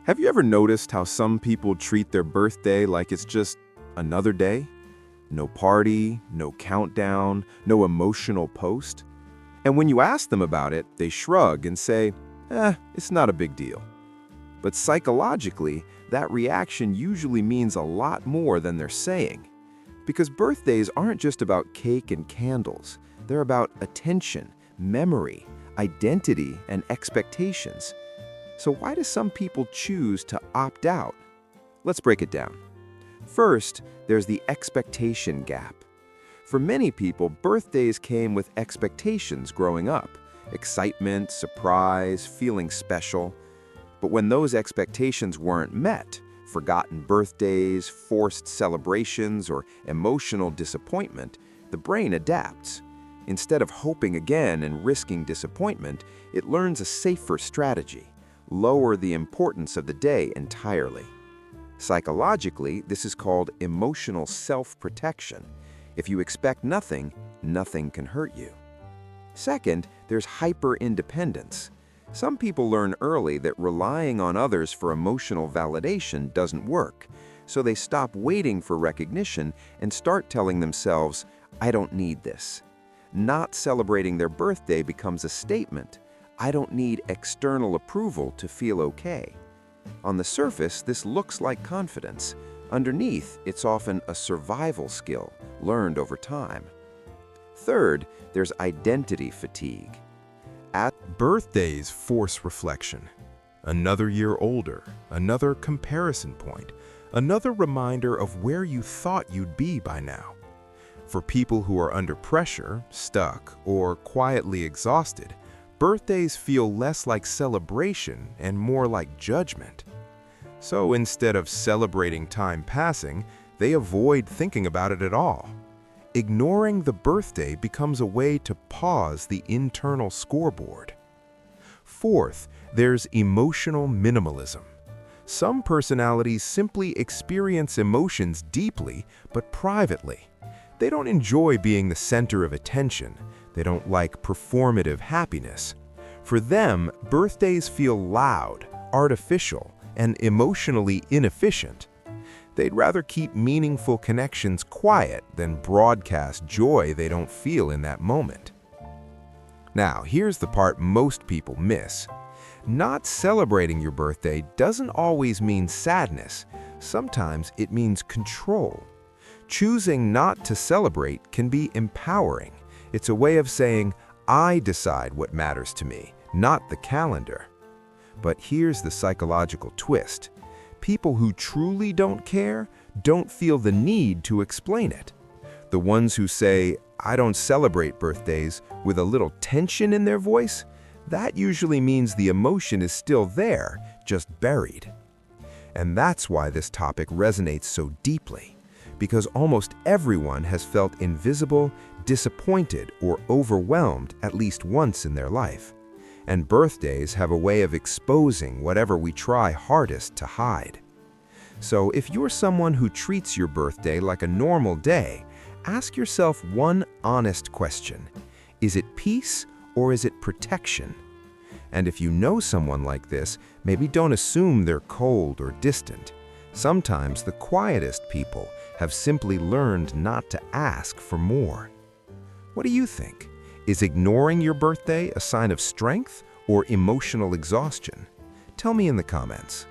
Have you ever noticed how some people treat their birthday like it's just another day? No party, no countdown, no emotional post? And when you ask them about it, they shrug and say, it's not a big deal. But psychologically, that reaction usually means a lot more than they're saying. Because birthdays aren't just about cake and candles. They're about attention, memory, identity, and expectations. So why do some people choose to opt out? Let's break it down. First, there's the expectation gap. For many people, birthdays came with expectations growing up. Excitement, surprise, feeling special. But when those expectations weren't met, forgotten birthdays, forced celebrations, or emotional disappointment, the brain adapts. Instead of hoping again and risking disappointment, it learns a safer strategy. Lower the importance of the day entirely. Psychologically, this is called emotional self-protection. If you expect nothing, nothing can hurt you. Second, there's hyper-independence. Some people learn early that relying on others for emotional validation doesn't work, so they stop waiting for recognition and start telling themselves, "I don't need this." Not celebrating their birthday becomes a statement. I don't need external approval to feel okay. On the surface, this looks like confidence. Underneath, it's often a survival skill learned over time. Third, there's identity fatigue. Birthdays force reflection. Another year older, another comparison point, another reminder of where you thought you'd be by now. For people who are under pressure, stuck, or quietly exhausted, birthdays feel less like celebration and more like judgment. So instead of celebrating time passing, they avoid thinking about it at all. Ignoring the birthday becomes a way to pause the internal scoreboard. Fourth, there's emotional minimalism. Some personalities simply experience emotions deeply but privately. They don't enjoy being the center of attention. They don't like performative happiness. For them, birthdays feel loud, artificial, and emotionally inefficient. They'd rather keep meaningful connections quiet than broadcast joy they don't feel in that moment. Now, here's the part most people miss. Not celebrating your birthday doesn't always mean sadness. Sometimes it means control. Choosing not to celebrate can be empowering. It's a way of saying, I decide what matters to me, not the calendar. But here's the psychological twist. People who truly don't care don't feel the need to explain it. The ones who say, I don't celebrate birthdays, with a little tension in their voice, that usually means the emotion is still there, just buried. And that's why this topic resonates so deeply, because almost everyone has felt invisible, disappointed, or overwhelmed at least once in their life. And birthdays have a way of exposing whatever we try hardest to hide. So if you're someone who treats your birthday like a normal day, ask yourself one honest question. Is it peace or is it protection? And if you know someone like this, maybe don't assume they're cold or distant. Sometimes the quietest people have simply learned not to ask for more. What do you think? Is ignoring your birthday a sign of strength or emotional exhaustion? Tell me in the comments.